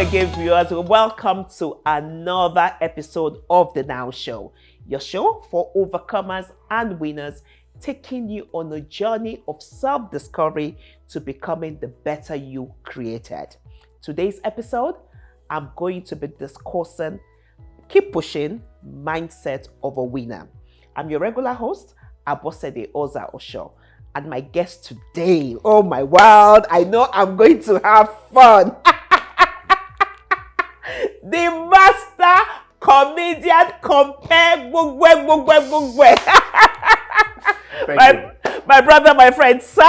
again, viewers. Welcome to another episode of The Now Show, your show for overcomers and winners, taking you on a journey of self-discovery to becoming the better you created. Today's episode, I'm going to be discussing Keep Pushing Mindset of a Winner. I'm your regular host, Abosede Oza Osho. And my guest today, oh my world, I know I'm going to have fun. The master comedian compare my brother, my friend Saco.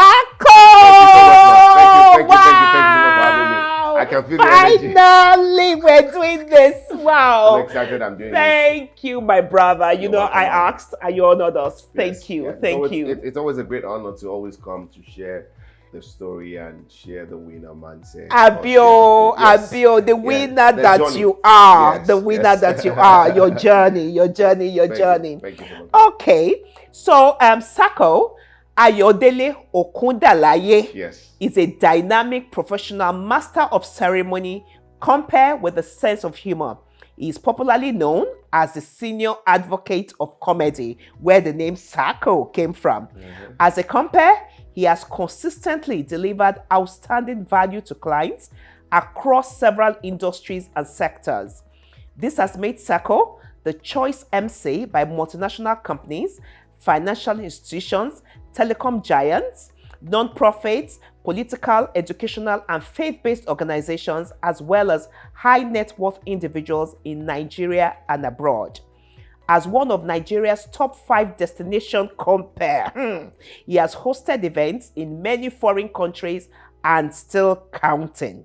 Thank you so much for having me. I can feel the energy. Finally, we're doing this. Wow. I'm excited I'm doing Thank you, my brother. You know, welcome. I asked and you honored us. Thank Yes, you. yes. Thank you. It's always a great honor to always come to share the story and share the winner mindset. Abio, the winner that journey. you are. Yes, The winner yes. that you are. Your journey. Thank journey. you so much. Okay. So, Saco, Ayodele Okundalaiye Yes. is a dynamic professional master of ceremony, compare with a sense of humor. He is popularly known as the senior advocate of comedy, where the name Saco came from. As a compare, he has consistently delivered outstanding value to clients across several industries and sectors. This has made Saco the choice MC by multinational companies, financial institutions, telecom giants, non-profits, political, educational, and faith-based organizations, as well as high net worth individuals in Nigeria and abroad. As one of Nigeria's top 5 destination compare, he has hosted events in many foreign countries and still counting.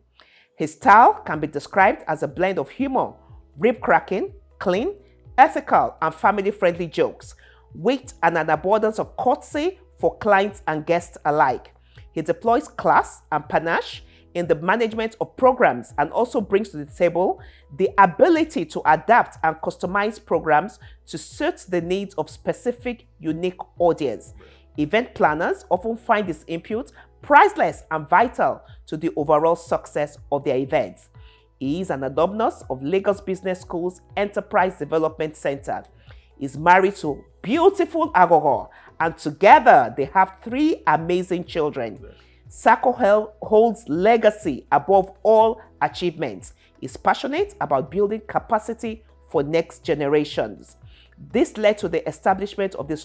His style can be described as a blend of humor, rib-cracking, clean, ethical, and family-friendly jokes, with an abundance of courtesy for clients and guests alike. He deploys class and panache in the management of programs and also brings to the table the ability to adapt and customize programs to suit the needs of specific, unique audience. Event planners often find his input priceless and vital to the overall success of their events. He is an alumnus of Lagos Business School's Enterprise Development Center. He's married to beautiful Agogo, and together they have 3 amazing children. Saco holds legacy above all achievements. He's passionate about building capacity for next generations. This led to the establishment of the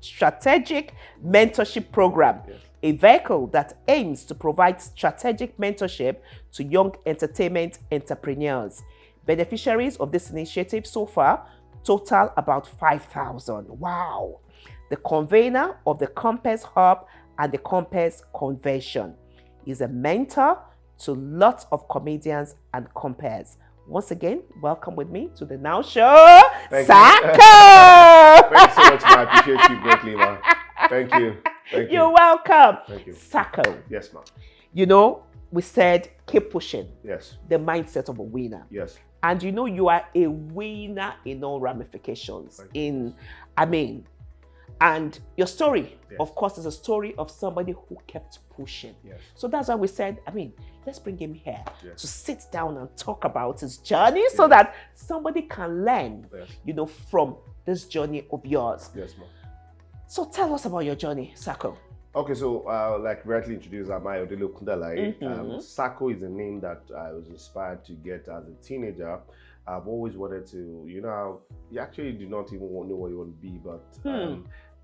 strategic mentorship program, a vehicle that aims to provide strategic mentorship to young entertainment entrepreneurs. Beneficiaries of this initiative so far total about 5,000. Wow. The convener of the Compass Hub and the Compass Convention is a mentor to lots of comedians and compares. Once again, welcome with me to the Now Show, Saco. Thanks so much, man. I appreciate you greatly, man. Thank you. You're welcome. Thank you. Saco. Yes, ma'am. You know, we said keep pushing. Yes. The mindset of a winner. Yes. And you know you are a winner in all ramifications. And your story, of course, is a story of somebody who kept pushing. Yes. So that's why we said, let's bring him here to sit down and talk about his journey so that somebody can learn, from this journey of yours. Yes, ma'am. So tell us about your journey, Saco. Okay, so like rightly introduced, I'm Ayodele Okundalaiye. Saco is a name that I was inspired to get as a teenager. I've always wanted to, you actually do not even know what you want to be, but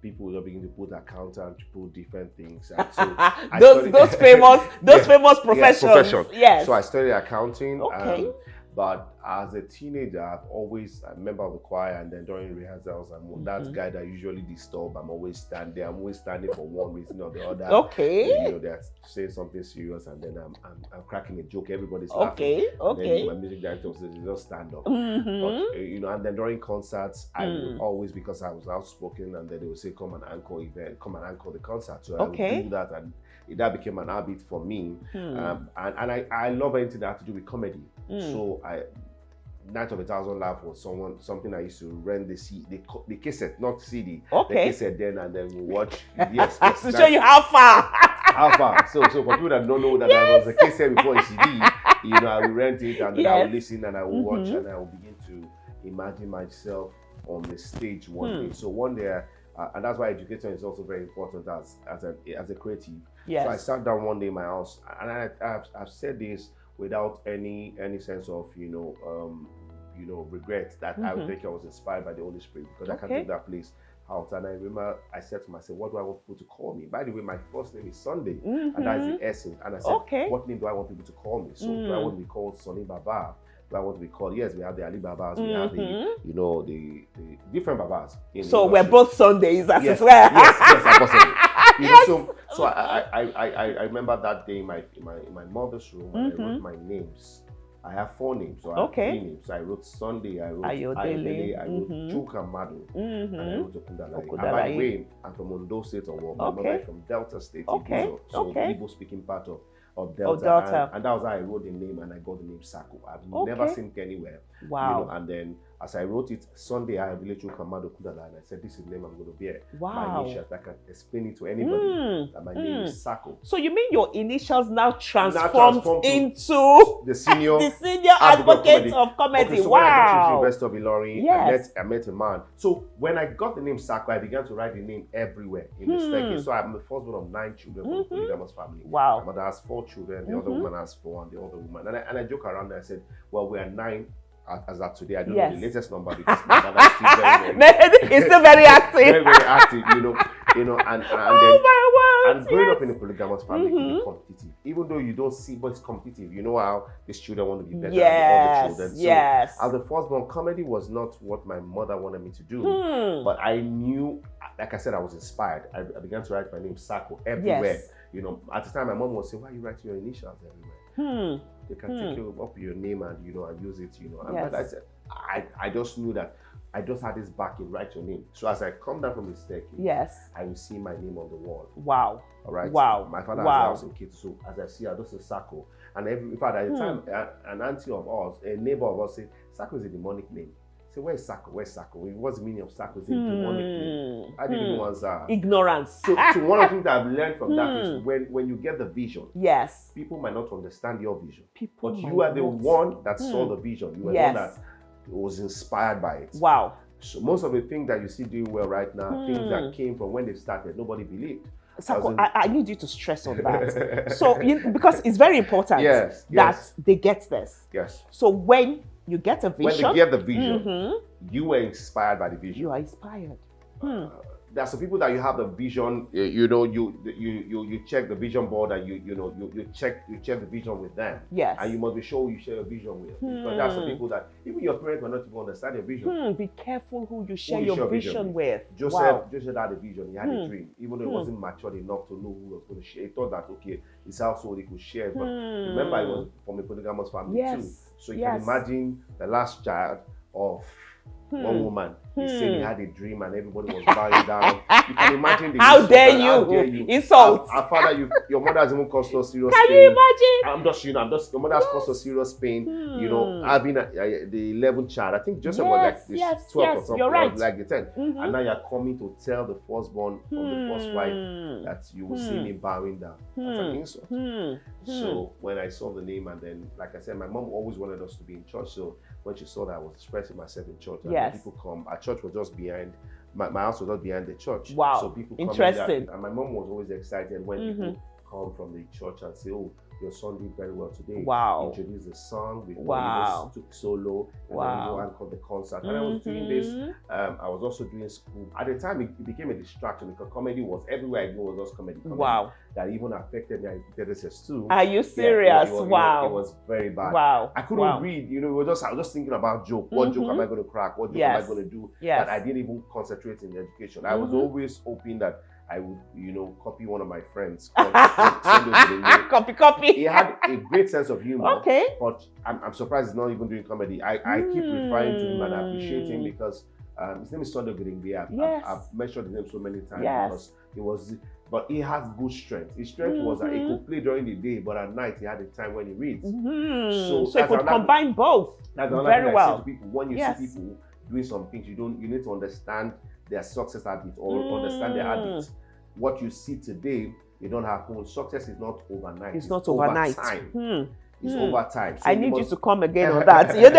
people will begin to put accountant, to put different things. And so those famous professions. Yes. So I studied accounting. Okay. But as a teenager, I've always a member of the choir, and then during rehearsals, I'm that guy that usually disturb. I'm always standing for one reason or the other. Okay. They're saying something serious, and then I'm cracking a joke. Everybody's laughing. Okay. Then my music director says, "Just stand up." But, and then during concerts, I would always, because I was outspoken, and then they would say, "Come and anchor the concert." So I would do that, and that became an habit for me. And I love anything that had to do with comedy. So Night of 1,000 Laughs was something I used to rent the cassette, not CD. The cassette then, and then we watch. Yes. To show you how far. So for people that don't know that I was a cassette before a CD, I will rent it and then I will listen and I will watch and I will begin to imagine myself on the stage one day. So one day, and that's why education is also very important as a creative. Yes. So I sat down one day in my house, and I've said this without any sense of regret that I would think I was inspired by the Holy Spirit, because I can't take that place out. And I remember I said to myself, what do I want people to call me? By the way, my first name is Sunday, and that's the essence. And I said, what name do I want people to call me? So do I want to be called Sonny Baba? Do I want to be called? Yes, we have the Ali Babas, we have the different Babas. So we're both Sundays as well. Yes, possibly. So I remember that day in my mother's room, and I wrote my names. I have 4 names, so I have 3 names. So I wrote Sunday, I wrote Ayodele, I wrote Chukamado, and I wrote Okundalaiye. And by the way, I'm from Ondo State of War. My mother is from Delta State, Igbo, so Igbo speaking part of Delta. And that was how I wrote the name, and I got the name Saco. I've never seen it anywhere. Wow. And then as I wrote it, Sunday, I have Chukamado Okundalaiye, and I said, this is the name I'm going to bear. Wow. My initials, I can explain it to anybody that my name is Saco. So you mean your initials now transformed into the senior advocate of comedy? Okay, so when I got to University of Ilorin, I met a man. So when I got the name Saco, I began to write the name everywhere in the staircase. So I'm the first one of 9 children from the polygamous family. Wow. My mother has 4 children, the other woman has 4, and the other woman. And I joke around and I said, well, we are 9 as of today. I don't know the latest number, because my mother is still it's still very active. very, very active, and growing up in a polygamous family can be competitive. Even though you don't see, but it's competitive. You know how these children want to be better than the other children. So as the firstborn, comedy was not what my mother wanted me to do. But I knew, like I said, I was inspired. I began to write my name Saco everywhere. At the time my mom was saying, why are you writing your initials everywhere? They can take up your name and and use it, But I said, I just knew that I just had this backing, write your name. So as I come down from the staircase, I will see my name on the wall. Wow. All right. Wow. My father has a house in Ketu, so as I see, I just say Saco. And in fact, at the time, an auntie of ours, a neighbor of ours, said, Saco is a demonic name. So where's Saco? Where's Saco? What's the meaning of Saco? It's a demonic name. I didn't even answer. Ignorance. So one of the things that I've learned from that is when you get the vision, people might not understand your vision. But you are the one that saw the vision. You were the one that was inspired by it. Wow. So most of the things that you see doing well right now, things that came from when they started, nobody believed. Saco, I need you to stress on that. So because it's very important that they get this. Yes. So when you get a vision. When they get the vision, you were inspired by the vision. You are inspired. There are some people that you have the vision, you check the vision board and you check the vision with them. Yes. And you must be sure you share a vision with. Because there are some people that even your parents might not even understand your vision. Be careful who you share your vision with. Joseph had a vision, he had a dream, even though he wasn't matured enough to know who was going to share. He thought that his household he could share, but remember he was from a polygamous family too. So you can imagine the last child of one woman. He said he had a dream and everybody was bowing down. You can imagine the how dare you insult. Our father, your mother has even caused us serious pain. Can you imagine? Your mother has caused us serious pain. Having the 11th child. I think Joseph was like this 12 or something. You're right. Like the 10th. And now you're coming to tell the firstborn of the first wife that you will see me bowing down. That's an insult. So when I saw the name, and then, like I said, my mom always wanted us to be in church. So when she saw that I was expressing myself in church, and people come, our church was just behind, my house was just behind the church. Wow. So people come interesting. And my mom was always excited when people come from the church and say, oh, your son did very well today. Wow. Introduce the song before he just took solo, and then go and call the concert. And I was doing this. I was also doing school. At the time, it became a distraction because comedy was everywhere I go was just comedy. Wow. That even affected me. I did this too. Are you serious? Wow. It was very bad. Wow. I couldn't read. I was just thinking about joke. What joke am I going to crack? What joke am I going to do? That I didn't even concentrate in the education. I was always hoping that I would, copy one of my friends. Copy. He had a great sense of humor. Okay. But I'm surprised he's not even doing comedy. I keep referring to him and I appreciate him because his name is Sunday Godingbe. I've mentioned his name so many times because but he has good strength. His strength was that he could play during the day, but at night he had a time when he reads. So he could combine both very well. People, when you see people doing some things, you need to understand their success habits or understand their habits. What you see today, you don't happen. Success is not overnight. It's not overnight. Over time. It's over time. So I need you to come again on that. You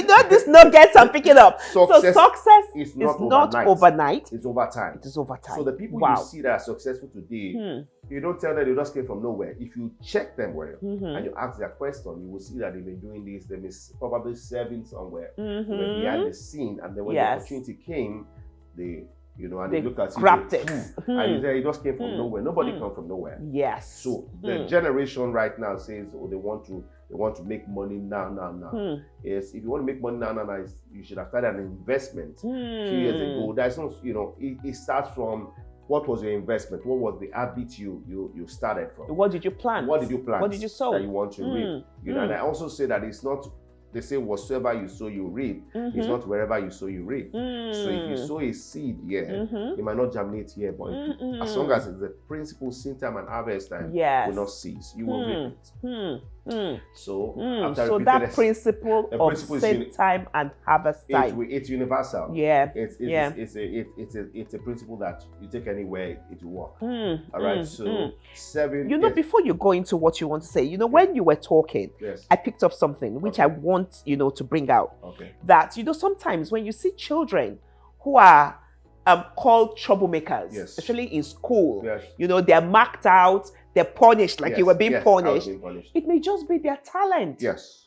know this nuggets I'm picking up. Success is not overnight. It's over time. It is over time. So the people you see that are successful today, you don't tell them they just came from nowhere. If you check them well and you ask their question, you will see that they've been doing this. They've been probably serving somewhere behind the scene, and then when the opportunity came, they and they look at grabbed it. And you say it just came from nowhere. Nobody comes from nowhere. Yes. So the generation right now says, oh, they want to make money now. Yes, if you want to make money now, you should have started an investment 2 years ago. That's not, it starts from what was your investment? What was the habit you started from? What did you plant? What did you plant? What did you sow? That you want to reap. And I also say that it's not. They say whatsoever you sow, you reap. It's not wherever you sow, you reap. So if you sow a seed here, it might not germinate here, but as long as it's the principle, seed time and harvest time will not cease, you will reap it. So that principle of seed time and harvest time, it's universal. Yeah, it's a principle that you take anywhere, it will work. All right. So 7. Before you go into what you want to say, when you were talking, I picked up something which I want to bring out. Okay. That sometimes when you see children who are called troublemakers, especially in school, they're marked out, they're punished like you were being punished. It may just be their talent. Yes.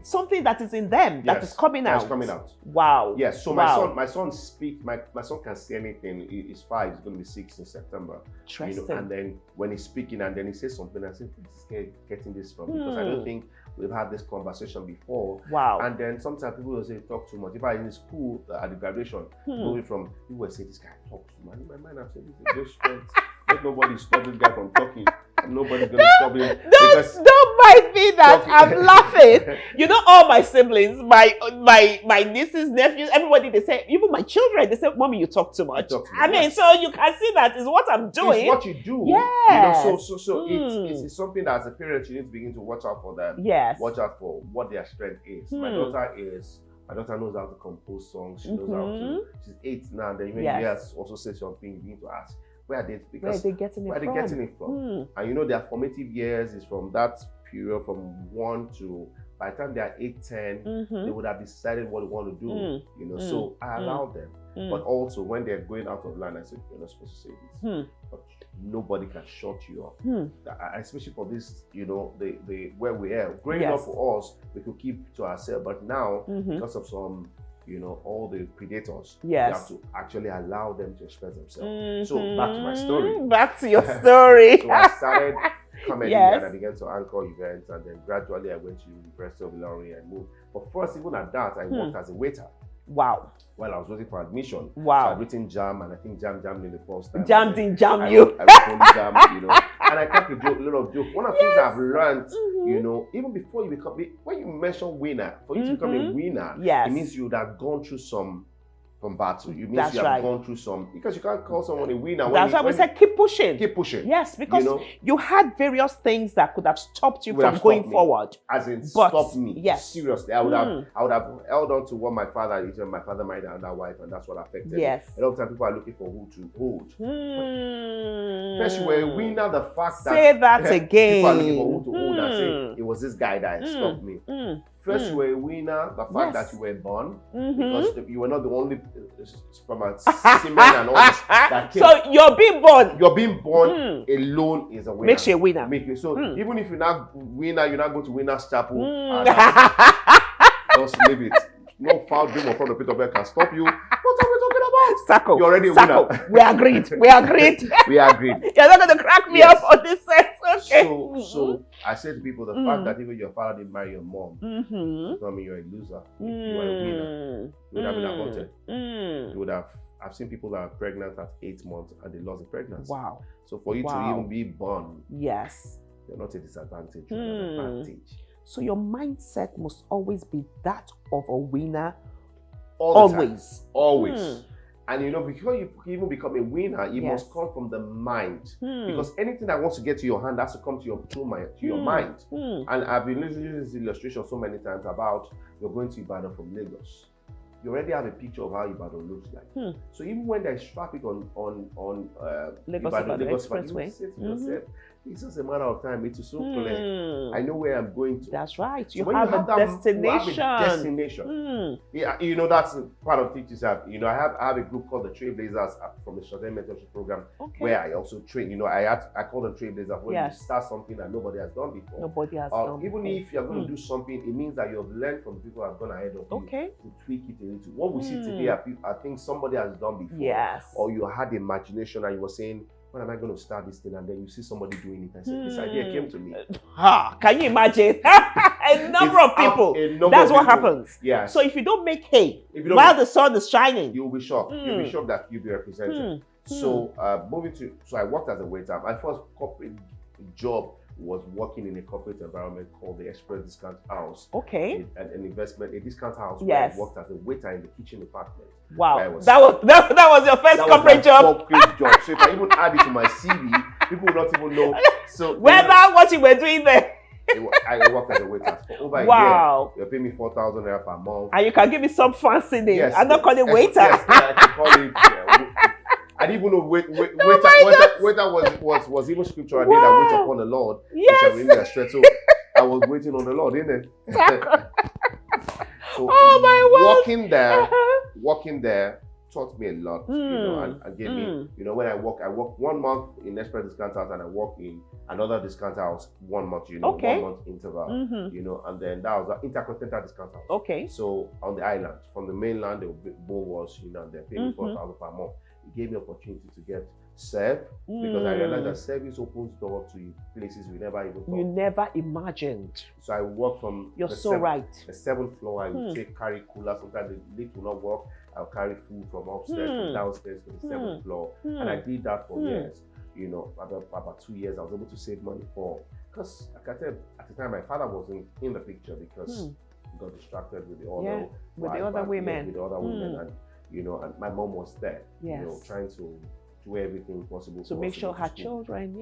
Something that is in them that is coming out. That's coming out. Wow. Yes. So my son speaks. My son can say anything. He's 5. He's going to be 6 in September. Interesting. And then when he's speaking, and then he says something, I say, "Where is getting this from?" Because I don't think we've had this conversation before. Wow. And then sometimes people will say talk too much. If I in school at the graduation, moving from people will say this guy talks too much. In my mind, I've said this is great strength. Let nobody stop this guy from talking. Nobody's gonna stop him. Don't mind me that I'm laughing. All my siblings, my nieces, nephews, everybody, they say, even my children, they say, "Mommy, you talk too much." I mean, so you can see that is what I'm doing. It's what you do. Yeah. So it's something that as a parent you need to begin to watch out for them. Yes. Watch out for what their strength is. My daughter knows how to compose songs. She knows how to. She's 8 now. Then even years also say something. You need to ask. Where are they getting it from? And their formative years is from that period from 1 to, by the time they are 8, 10, they would have decided what they want to do. So I allow them. But also when they're going out of line, I said, you're not supposed to say this. But nobody can shut you up. Especially for this, the where we are. Growing up for us, we could keep to ourselves. But now, because of some all the predators, you have to actually allow them to express themselves. So back to my story. Back to your story. So I started comedy and I began to anchor events, and then gradually I went to University of Ilorin and moved. But first, even at that, I worked as a waiter. Wow. While I was waiting for admission. Wow. So I'd written jam, and I think jammed me the first time. Jammed in jam you. I wrote only jam, and I cracked a lot of jokes. One of the things I've learned, even before you become, when you mention winner, for you to become a winner, it means you would have gone through some battle. You mean you have gone through some, because you can't call someone a winner. That's why we said keep pushing. Keep pushing. Yes, because you had various things that could have stopped you from going forward. As in, stop me. Yes. Seriously, I would have held on to what my father is. My father married another wife, and that's what affected me. A lot of times people are looking for who to hold. First, you were a winner. The fact that say that again. People are looking for who to hold and say it was this guy that stopped me. First, you were a winner. The fact that you were born, because you were not the only semen and all this that came. So you're being born. You're being born alone is a winner. Makes you a winner. Even if you're not winner, you're not going to Winner's Chapel. Just leave it. No foul dream or front of Peter Bear can stop you. What are we talking about? Saco. You're already a winner. We agreed. We agreed. You're not going to crack me up on this set. Okay. So I say to people, the fact that even your father didn't marry your mom does not mean you're a loser. You are a winner. You would have been aborted. You would have. I've seen people that are pregnant at 8 months and they lost the pregnancy. Wow. So for you to even be born, yes, you're not a disadvantage. You're an advantage. So your mindset must always be that of a winner. Always. And before you even become a winner, it must come from the mind. Because anything that wants to get to your hand has to come to your mind. And I've been using this illustration so many times about you're going to Ibadan from Lagos. You already have a picture of how Ibadan looks like. So even when there's traffic on Lagos Ibadan Expressway, you say to yourself, It's just a matter of time. It is so clear. I know where I'm going to. That's right. So You when have a destination. You have a destination. Yeah, you know, that's part of teachers have. You know, I have a group called the Trailblazers from the short-term mentorship program, where I also train. You know, I call them Trailblazers when you start something that nobody has done before. Nobody has done even before. if you're going to do something, it means that you have learned from the people who have gone ahead of you to tweak it a little. What we see today are things somebody has done before. Yes. Or you had imagination and you were saying, when am I going to start this thing? And then you see somebody doing it and say, this idea came to me. Can you imagine? A number of people. That's what happens. Yeah. So if you don't make hay while the sun is shining, you'll be shocked. You'll be shocked that you'll be represented. So so I worked as a waiter. My first corporate job was working in a corporate environment called the Express Discount House. Okay. A discount house where I worked as a waiter in the kitchen department. Wow. That was your first corporate job. So if I even add it to my CV, people will not even know. So what you were doing there. I worked as a waiter for over a year. You're paying me 4,000 naira per month. And you can give me some fancy name. Yes, I'm not calling it waiter. Yes, I can call it. I didn't even know waiter was even scripture. I did I wait upon the Lord. Yes. So I was waiting on the Lord, isn't it? So working there taught me a lot, you know, and gave me, you know, when I worked 1 month in Express Discount House and I worked in another discount house 1 month, you know, 1 month interval, you know, and then that was an intercontinental discount house. Okay. So on the island, from the mainland, they would was, you know, they're paying me 4,000 per month. It gave me opportunity to get served because I realized that service opens door to places we never even thought. You never imagined. So I worked from the 7th floor. I would carry cooler. Sometimes the lift will not work. I'll carry food from upstairs to downstairs to the 7th floor. And I did that for years. You know, about 2 years, I was able to save money because like I said, at the time my father wasn't in the picture because he got distracted with the other women. And you know, and my mom was there, you know, trying to do everything possible to make sure her children,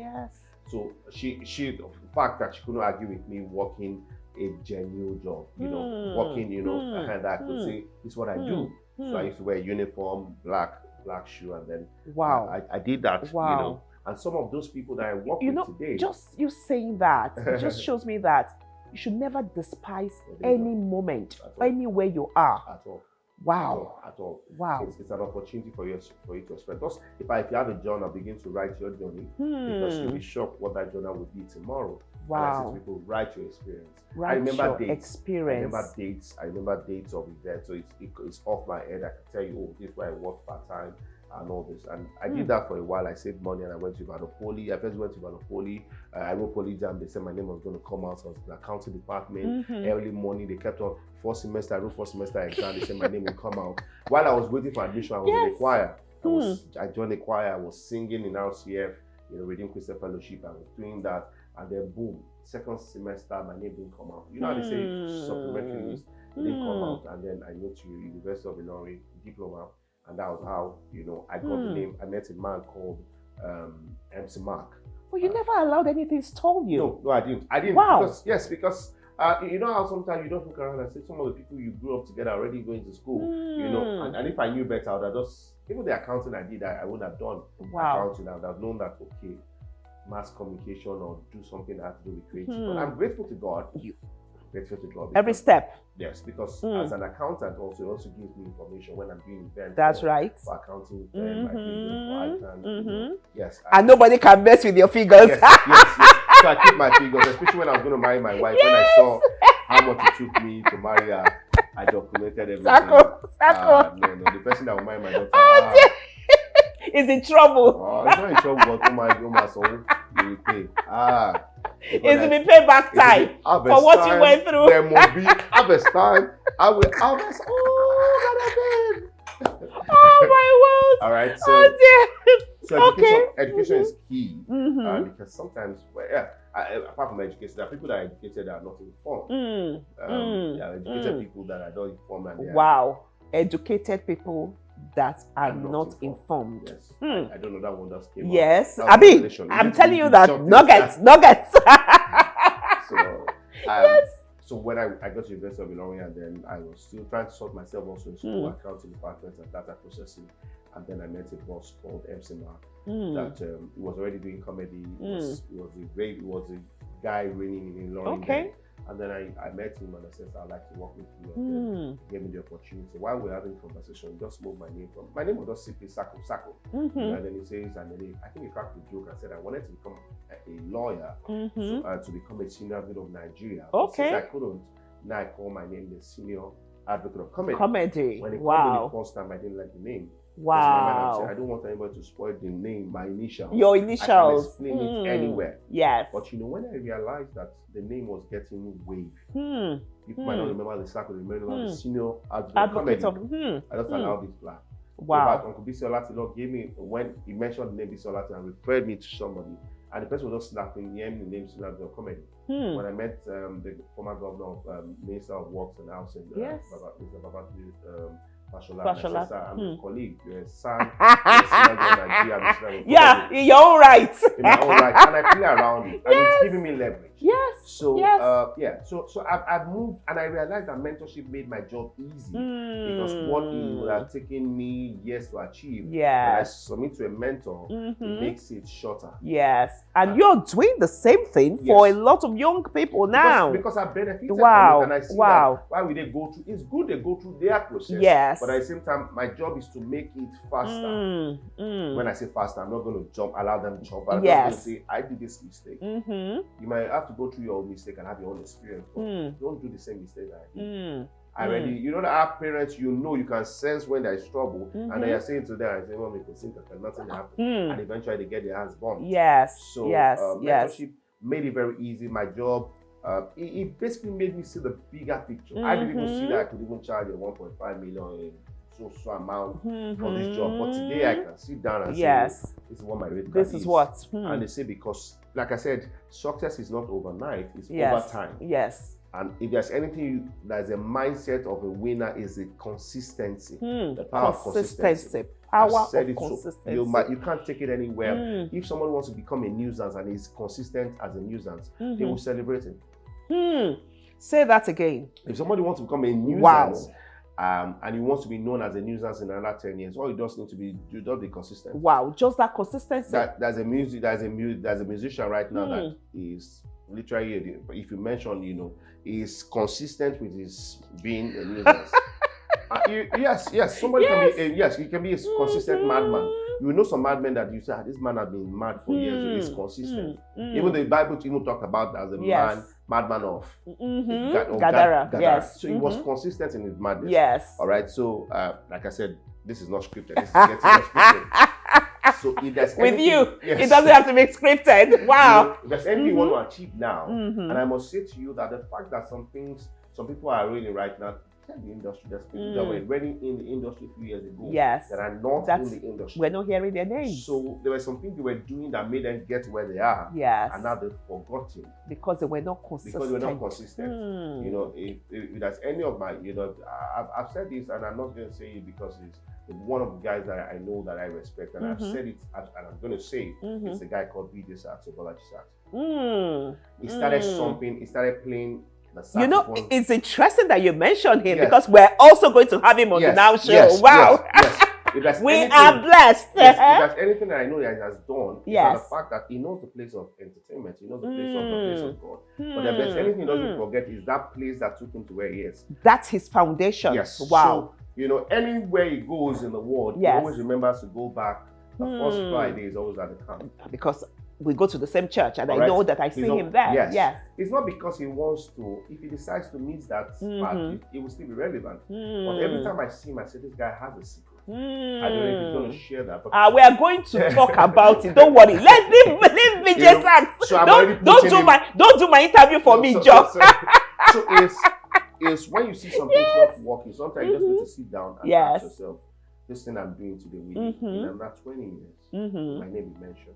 So she the fact that she couldn't argue with me working a genuine job, you know, working, you know, and I could say, this is what I do. So I used to wear a uniform, black shoe, and then I did that, you know. And some of those people that I work with today. Just you saying that, it just shows me that you should never despise any moment, anywhere you are. At all. Wow. At all. Wow. It's an opportunity for you to express. Just if you have a journal, begin to write your journey because you'll be shocked what that journal will be tomorrow. Wow. And I say to people, write your experience. I remember dates of events. So it's off my head. I can tell you, oh, this is where I work part-time and all this. And I did that for a while. I saved money and I went to Poly. I first went to Poly. I wrote Poly Jam. They said my name was going to come out. So I was in the accounting department. Early morning, they kept on first semester. I wrote first semester exam. They said my name will come out. While I was waiting for admission, I was in a choir. I joined the choir. I was singing in RCF, you know, Redeemed Christian Fellowship. I was doing that. And then boom, second semester, my name didn't come out. You know how they say supplementary list, it didn't come out. And then I went to University of Illinois, diploma. And that was how, you know, I got the name. I met a man called MC Mark. Well, you never allowed anything stole you. No, I didn't. Wow. Because you know how sometimes you don't look around and say some of the people you grew up together already going to school, you know, and if I knew better, I would have just, even the accounting I did, I would have done accounting. I would have known that, okay, mass communication or do something that has to do with creative. But I'm grateful to God. Grateful to God. Every step. Yes, because as an accountant also, it also gives me information when I'm doing events. That's right. For accounting, you know, yes. And nobody can mess with your figures. Yes. So I keep my figures, especially when I was going to marry my wife. When I saw how much it took me to marry her, I documented everything. Saco. No, the person that will marry my daughter is in trouble. It's not in trouble, but my son, you will pay. It's to be payback time for what you went through. There must be harvest time. I will harvest all that Oh my word! All right. So education is key because sometimes, apart from education, there are people that are educated that are not informed. There are educated people that are not informed. And educated people that are not informed. Yes. I don't know that one just came Yes. I'm telling you that nuggets. So when I got to University of Illinois, and then I was still trying to sort myself also in school, accounting department and data processing. And then I met a boss called MC that he was already doing comedy. It was a guy reigning in London. Okay. And then I met him and I said, I'd like to work with you. And then he gave me the opportunity. While we were having conversation, he just moved my name from, my name was just simply Saco. And then he says, and then I think he cracked the joke and said, I wanted to become a lawyer to become a senior advocate of Nigeria. Okay. Since I couldn't, now I call my name the senior advocate of comedy. Comedy. When he called me the first time, I didn't like the name. Wow. I don't want anybody to spoil the name, my initials. Your initials. I can explain it anywhere. Yes. But when I realized that the name was getting waved, people might not remember the Saco, they remember the senior advocate of comedy. I just allowed this black. Wow. In fact, Uncle Bisolati gave me, when he mentioned the name Bisolati and referred me to somebody, and the person was just snapping the name senior advocate of comedy. When I met the former governor of Minister of Works and Housing, Mr. Babatu, Fashola, I'm a colleague, son, yeah, in your own right. In my own right, and I play around it, and it's giving me leverage. Yes. So so I've moved, and I realized that mentorship made my job easy because what it would have taken me years to achieve, when I submit to a mentor, it makes it shorter. Yes, and you're doing the same thing for a lot of young people now. Because I benefited from it, and I see that why would they go through? It's good they go through their process. Yes. But at the same time, my job is to make it faster. When I say faster, I'm not going to allow them to jump. I'm not going to say, I did this mistake. You might have to go through your own mistake and have your own experience. But don't do the same mistake I did. You know that our parents, you can sense when there is trouble, and then you're saying to them, I say, well, we can think that nothing happened. And eventually they get their hands bumped. Yes. So mentorship made it very easy. My job, it basically made me see the bigger picture. I didn't even see that I could even charge a 1.5 million in so amount for this job. But today I can sit down and say, this is what my rate card is. This is what. And they say, because, like I said, success is not overnight, it's over time. Yes. And if there's anything, there's a mindset of a winner is the consistency. The power of consistency. Power of consistency. You can't take it anywhere. If someone wants to become a nuisance and is consistent as a nuisance, they will celebrate it. Say that again. If somebody wants to become a nuisance, and he wants to be known as a nuisance in another 10 years, all he does need to be, just be consistent. Wow, just that consistency. There's a musician right now that is literally, if you mention, is consistent with his being a nuisance. Yes, somebody can be, he can be a consistent madman. You know some madmen that you say, this man has been mad for years, he's consistent. Even the Bible even talked about as a madman of Gadara. Yes. So he was consistent in his madness. Yes. All right, so like I said, this is not scripted, this is getting scripted. So if there's with you, it doesn't have to be scripted. Wow. If there's anything you want to achieve now, and I must say to you that the fact that some people are really right now, the industry, there's people that were running in the industry a few years ago that are not in the industry. We're not hearing their names. So there were some things they were doing that made them get where they are. Yes. And now they've forgotten. Because they were not consistent. If there's any of my, I've said this, and I'm not going to say it because it's one of the guys that I know that I respect, and I've said it, and I'm going to say it's a guy called BJ Sax or Bolaji Sax. He started stomping, he started playing. It's interesting that you mentioned him because we're also going to have him on the Now Show. Wow. Yes. We are blessed. If there's anything that I know that he has done, it's the fact that he knows the place of entertainment, he knows the place of God. But if there's anything he doesn't forget, is that place that took him to where he is. That's his foundation. Yes. Wow. So, anywhere he goes in the world, he always remembers to go back. The first Friday is always at the camp. Because we go to the same church, and I know that I see him there. Yes. It's not because he wants to. If he decides to miss that part, it will still be relevant. But every time I see him, I say, this guy has a secret. I don't know if he's going to share that. But we are going to talk about it. Don't worry. Let me just ask. So don't do my interview for me, Joe. So it's when you see something not working, sometimes you just need to sit down and ask yourself, this thing I'm doing today, in another 20 years, my name is mentioned.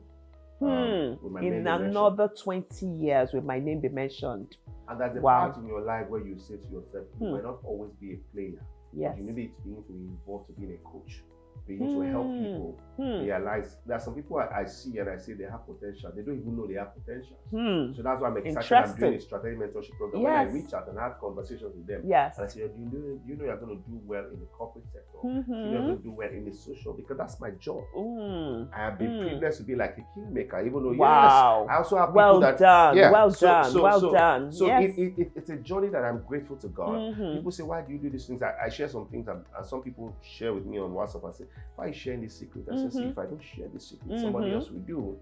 In another 20 years, will my name be mentioned? And there's a part in your life where you say to yourself, you might not always be a player. Yes. You need to be involved to being a coach. begin to help people realize there are some people I see and I say they have potential. They don't even know they have potential. So that's why I'm excited. I'm doing a strategic mentorship program. When I reach out and have conversations with them, and I say, do you know you're going to do well in the corporate sector? Do you know you're going to do well in the social? Because that's my job. I have been privileged to be like a kingmaker, even though I also have people that well done. So it's a journey that I'm grateful to God. People say, why do you do these things? I share some things, and some people share with me on WhatsApp and say, why are you sharing this secret? I say, see, if I don't share this secret, somebody else will do.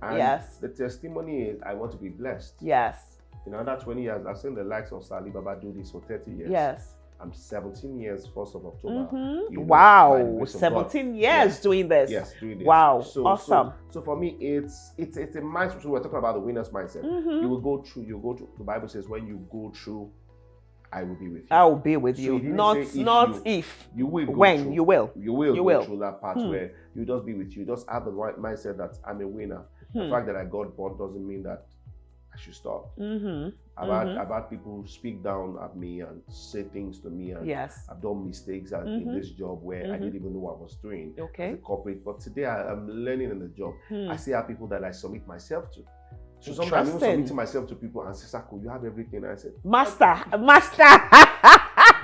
And the testimony is, I want to be blessed. In another 20 years, I've seen the likes of Sali Baba do this for 30 years. I'm 17 years, 1st of October. Wow, 17 years doing this. Yes, doing this. Wow, awesome. So for me, it's a mindset. So we're talking about the winner's mindset. You will go through. The Bible says, when you go through, I will be with you. I will be with you. Not if. You will. When you will. You will go through that part where you just be with you. Just have the right mindset that I'm a winner. The fact that I got born doesn't mean that I should stop. I've had people speak down at me and say things to me, and I've done mistakes in this job where I didn't even know what I was doing as a corporate. But today I'm learning in the job. I see how people that I submit myself to. So sometimes I'm submitting myself to people and say, Saco, you have everything. And I said, Master.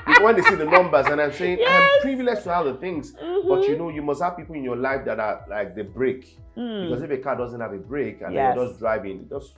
Because when they see the numbers and I'm saying, I'm privileged to have the things, but you must have people in your life that are like the brake. Because if a car doesn't have a brake and you're just driving, it just...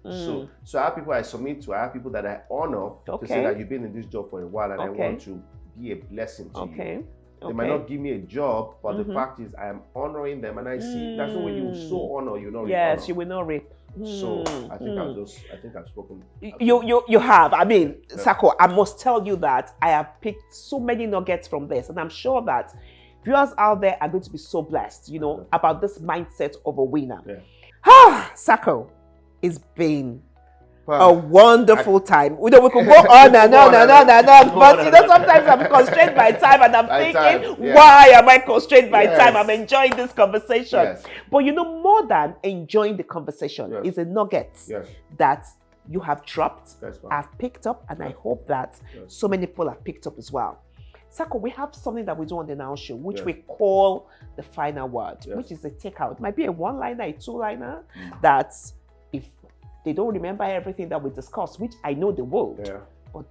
So I have people I submit to, I have people that I honor to say that you've been in this job for a while and I want to be a blessing to you. They might not give me a job, but the fact is I am honoring them, and I see that's when you so honor, you know. Yes, you will not reap. So I think I've spoken. You have. I mean, Saco, I must tell you that I have picked so many nuggets from this, and I'm sure that viewers out there are going to be so blessed, about this mindset of a winner. Saco, it's been a wonderful time. We could go on and on and on and on, but sometimes I'm constrained by time, and I'm thinking, why am I constrained by time? I'm enjoying this conversation. But more than enjoying the conversation is a nugget that you have dropped, I've picked up, and I hope that so many people have picked up as well. Saco, we have something that we do on the Now Show, which we call the final word, which is a takeout. It might be a one-liner, a two-liner, that if they don't remember everything that we discussed, which I know they will. But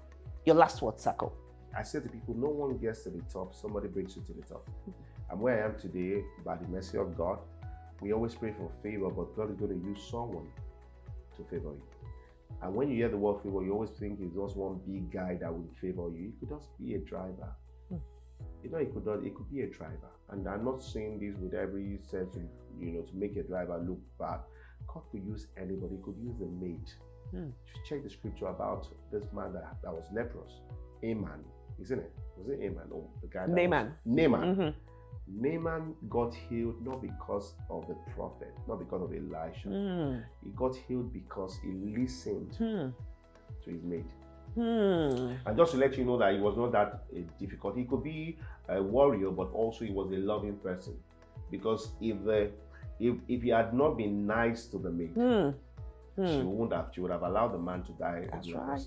your last word, Saco. I say to people, no one gets to the top, somebody brings you to the top. And where I am today, by the mercy of God, we always pray for favor, but God is going to use someone to favor you. And when you hear the word favor, you always think it's just one big guy that will favor you. It could just be a driver. It could be a driver. And I'm not saying this with every sense of, to make a driver look bad. God could use anybody. He could use the maid. If you check the scripture about this man that was leprous, Aman, isn't it? Was it Aman? No, the guy that Naaman. Naaman got healed not because of the prophet, not because of Elisha. He got healed because he listened to his maid. And just to let you know that he was not that difficult. He could be a warrior, but also he was a loving person. Because if he had not been nice to the maid, she would have allowed the man to die. That's right.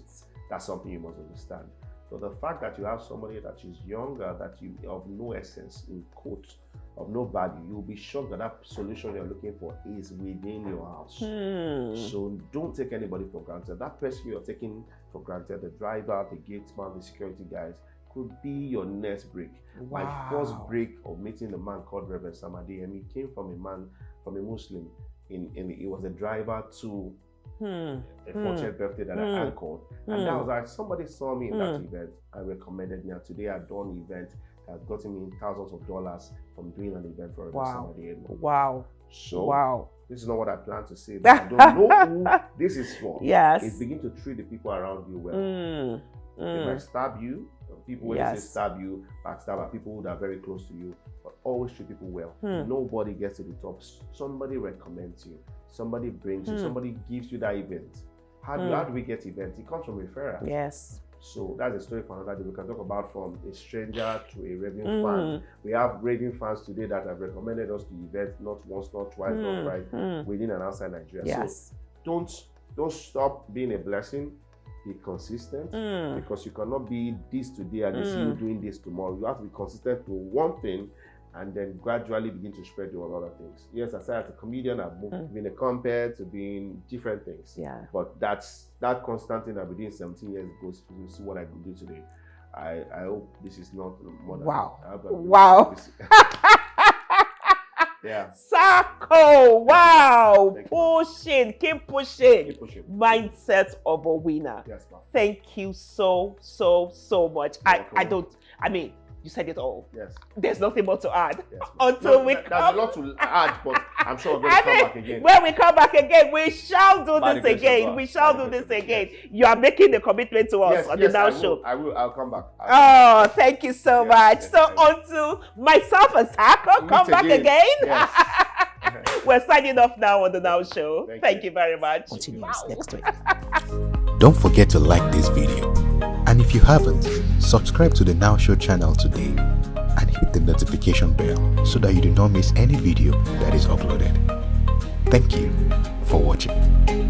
That's something you must understand. So the fact that you have somebody that is younger, that you of no essence, in quotes, of no value, you'll be shocked that solution you're looking for is within your house. So don't take anybody for granted. That person you're taking for granted, the driver, the gatesman, the security guys, could be your next break. My first break of meeting the man called Reverend Samadi, and he came from a Muslim. He was a driver to a 40th birthday that I anchored. And that was like, somebody saw me in that event and recommended me. And today I've done events that have gotten me thousands of dollars from doing an event for somebody. So this is not what I plan to say, but I don't know who this is for. It's begin to treat the people around you well. They might stab you. People when they say stab you, backstabber, people that are very close to you, but always treat people well. Nobody gets to the top. Somebody recommends you. Somebody brings you. Somebody gives you that event. How do we get events? It comes from referrals. So that's a story for another day. We can talk about from a stranger to a raving fan. We have raving fans today that have recommended us to events not once, not twice, not thrice, within and outside Nigeria. So don't stop being a blessing. be consistent, because you cannot be this today and see you doing this tomorrow. You have to be consistent to one thing and then gradually begin to spread to other things. Yes, as a comedian, I've moved to being a compere to being different things. Yeah. But that constant thing I've been doing 17 years goes to what I can do today. I hope this is not more than wow. Yeah. Saco, wow. Keep pushing. Mindset of a winner. Yes, ma'am. Thank you so much. I mean, you said it all. Yes. There's nothing more to add. Yes, until we there's come. a lot to add, but I'm sure we're going to come back again. When we come back again, we shall do this again. We shall do this again. Yes. You are making the commitment to us on the Now Show. I'll come back. Thank you so much. So until myself and Saco come back again. Yes. We're signing off now on the Now Show. Thank you very much. Continues next week. Don't forget to like this video. And if you haven't, subscribe to the Now Show channel today and hit the notification bell so that you do not miss any video that is uploaded. Thank you for watching.